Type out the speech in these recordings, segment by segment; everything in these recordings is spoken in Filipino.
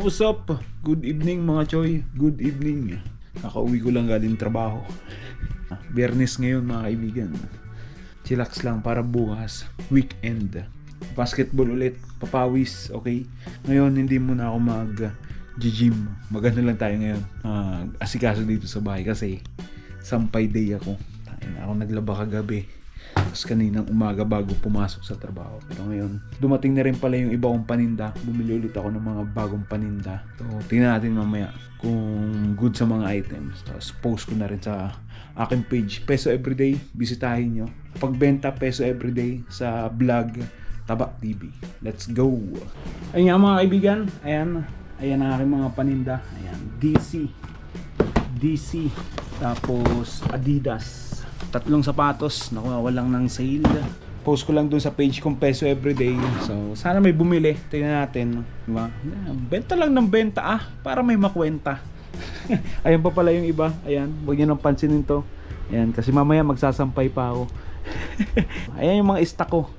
what's up? Good evening mga choy. Good evening. Kakauwi ko lang galing trabaho. Biyernes ngayon mga kaibigan. Chillax lang para bukas. Weekend. Basketball ulit. Papawis. Okay? Ngayon hindi muna ako mag-gym. Magano lang tayo ngayon. Asikaso dito sa bahay kasi sampay day ako. Ako naglaba kagabi. Tapos kaninang umaga bago pumasok sa trabaho. Pero ngayon, dumating na rin pala yung iba kong paninda. Bumili ulit ako ng mga bagong paninda. So, tingnan natin mamaya kung good sa mga items. Tapos post ko na rin sa aking page. Peso Everyday, bisitahin nyo. Pagbenta, Peso Everyday sa vlog Taba TV. Let's go! Ayun nga mga kaibigan. Ayan ang aking mga paninda. Ayan, DC. Tapos Adidas. 3 sapatos, nakuha lang ng sale. Post ko lang dun sa page kong Peso Everyday. So, sana may bumili. Tingnan natin. Diba? Benta lang ng benta para may makwenta. Ayan pa pala yung iba. Ayan, huwag nyo nang pansinin to. Ayan, kasi mamaya magsasampay pa ako. Ayan yung mga stock ko.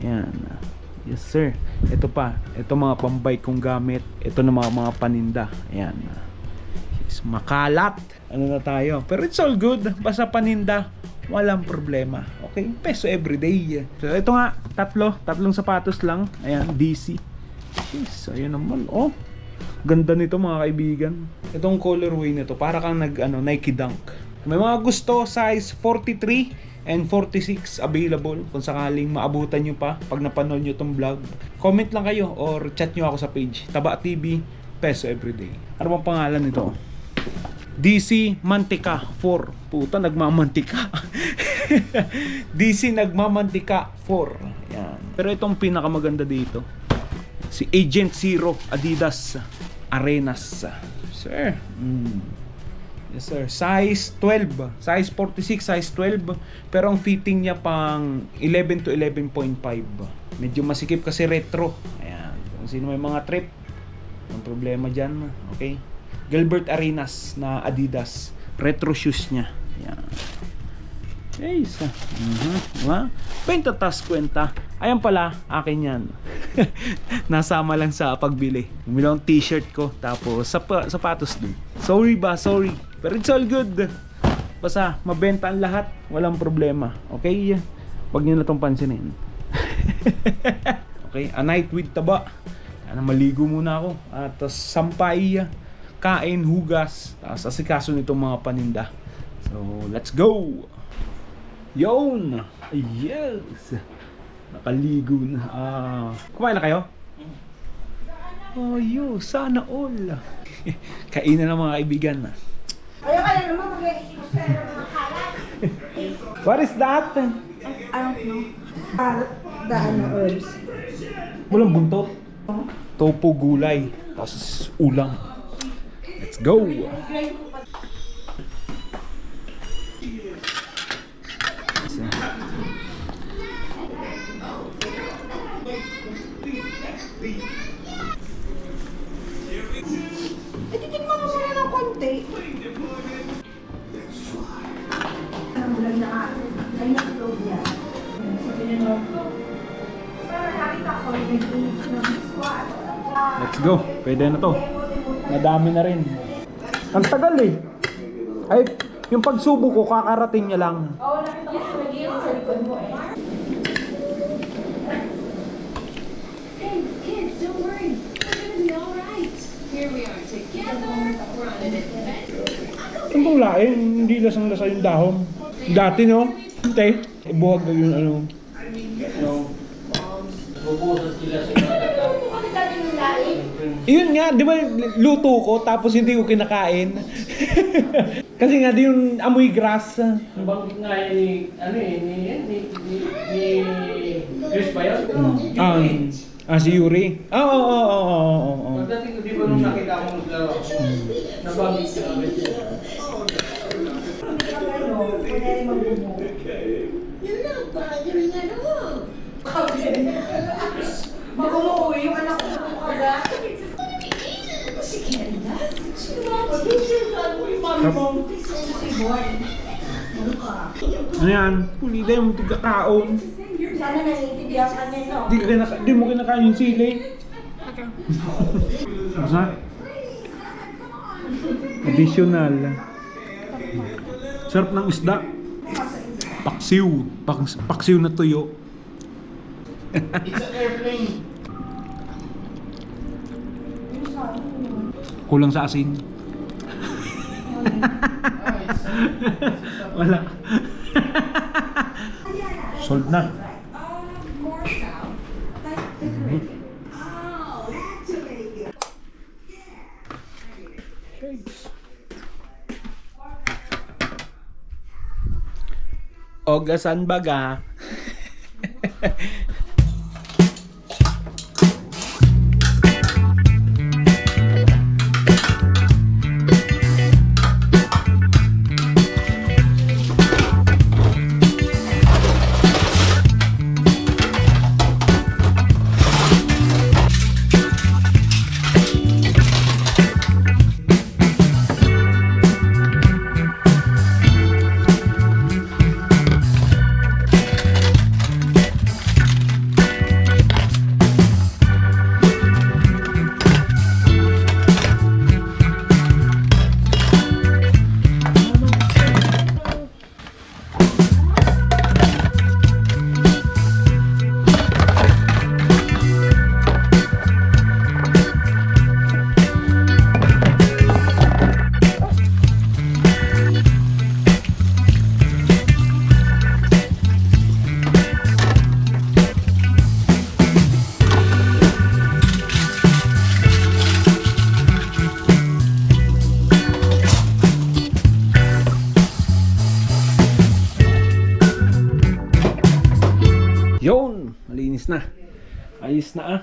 Ayan. Yes sir. Ito pa. Ito mga pambike kong gamit. Ito na mga paninda. Ayan. Yes, makalat. Ano na tayo? Pero it's all good. Basta paninda. Walang problema. Okay? Peso Everyday. So, ito nga. 3 sapatos lang. Ayan, DC. Yes, ayan naman. Oh, ganda nito mga kaibigan. Itong colorway nito, para kang Nike Dunk. May mga gusto, size 43 and 46 available. Kung sakaling maabutan nyo pa pag napanood nyo itong vlog, comment lang kayo or chat nyo ako sa page. Taba TV, Peso Everyday. Ano bang pangalan nito? DC Mantika 4. Puta, nagmamantika. DC nagmamantika 4. Yan. Pero itong pinakamaganda dito, si Agent Zero Adidas Arenas. Sir. Yes sir. Size 12. Size 46, size 12. Pero ang fitting niya pang 11 to 11.5. Medyo masikip kasi retro. Ayan. Kung sino may mga trip, ang problema dyan. Okay. Gilbert Arenas na Adidas retro shoes niya. Yan. Yes. Diba? Benta tas kwenta. Ayan pala, akin yan. Nasama lang sa pagbili. Bumili akong t-shirt ko. Tapos sapatos din. Sorry. Pero it's all good. Basta mabenta ang lahat. Walang problema. Okay? Huwag nyo na itong pansinin. Okay? A night with taba. Maligo muna ako. At sampay. Kain, hugas, tapos asikaso nitong mga paninda. So, let's go! Yun! Yes! Nakaligo na. Kumain na kayo? Oh, sana all! Kainan na mga kaibigan. Ayaw ka na naman mag-i-expose ka ng mga kalat. What is that? I don't know. Herbs. Walang buntot. Topo gulay. Tapos ulam. Let's go! Titignan mo muna ng konti. Ano mo lang na ay na-upload niya. Pero nakita ko yung nag-init ng squat. Let's go! Pwede na to. Madami na rin. Ang tagal Ay, yung pagsubo ko, kakarating niya lang. Oo, nakita ko sa nag-iit sa likod mo Hey, kids, don't worry. We're gonna be all right. Here we are together. We're on an adventure. Itong lain, hindi lasang-lasa yung dahon. Dati, no? Te, ibuhag na yung Yun nga, di ba luto ko tapos hindi ko kinakain? Kasi nga di yung amoy grass. Bakit nga ni Chris ba yun? Si Yuri. Oo. Pagdating ko, di ba nung nakita ko maglaro, nabagay siya agad siya. Yun lang, brother nga naman. Mag-umuwi yung anak ko sa kaga. Si Kenda, she loves you. Si Boy. Ano ka? Ano yan? Pulida yung tigkakaon. Sana naiintindihan ka niya, no? Di mo kinakain yung sili. Masa? Additional. Sarap ng isda. Paksiw. Paksiw na tuyo. It's an airplane. Kulang sa asin. Wala. Sold na. Ogasan baga. Yun! Malinis na. Ayos na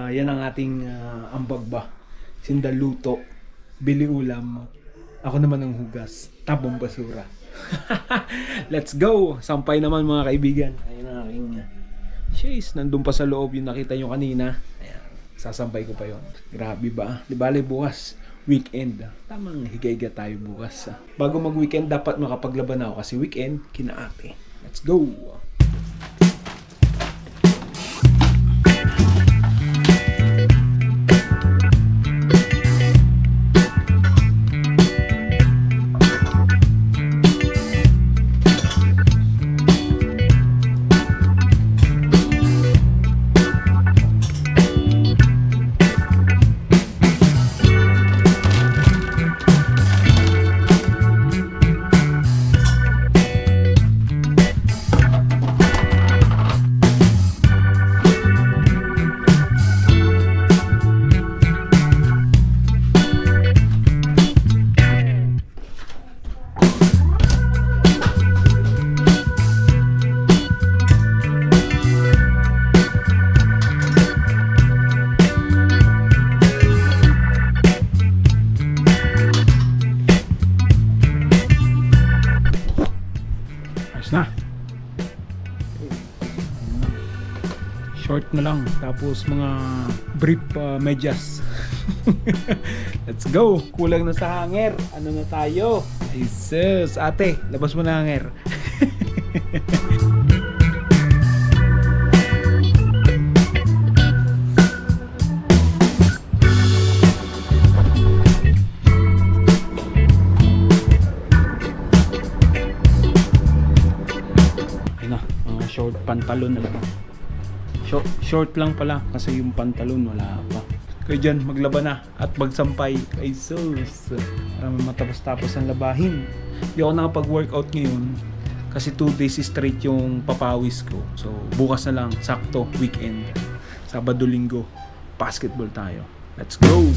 yan ang ating ambag ba. Sindaluto. Bili ulam. Ako naman ang hugas. Tabong basura. Let's go! Sampay naman mga kaibigan. Ayun ang aking Shays, nandun pa sa loob yung nakita nyo kanina. Ayan, sasampay ko pa yon. Grabe ba? Di bale bukas, weekend. Tamang higayga tayo bukas. Bago mag-weekend, dapat makapaglaban ako kasi weekend, kinaate. Let's go! Na. Short na lang, tapos mga brief medyas. Let's go. Kulang na sa hanger. Ano na tayo? Ay sus, ate, labas mo na hanger. Short pantalon na lang. Short lang pala kasi yung pantalon wala pa. Kaya dyan maglaba na at magsampay. Ay sus, para matapos-tapos ang labahin. Hindi ako nakapag-workout ngayon kasi 2 days straight yung papawis ko. So bukas na lang, sakto, weekend. Sabado, Linggo, basketball tayo. Let's go!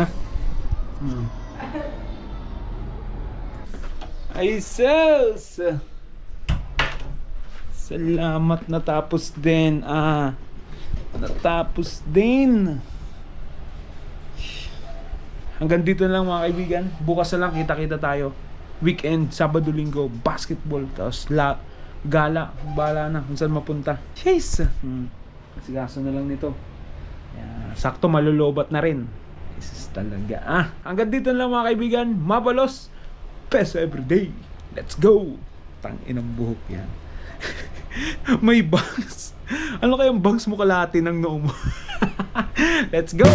na. Ay, sus! Salamat, natapos din. Natapos din. Hanggang dito na lang mga kaibigan. Bukas na lang kita-kita tayo. Weekend, Sabado, Linggo, basketball. Tapos gala. Bala na kung saan mapunta. Jeez! Kasi na lang nito. Sakto malulobat na rin. Jesus talaga. Hanggang dito na lang mga kaibigan. Mabalos. Peso everyday. Let's go. Tanginang buhok yan. May bangs. Ano kayang bangs mo kalahati ng noo mo? Let's go.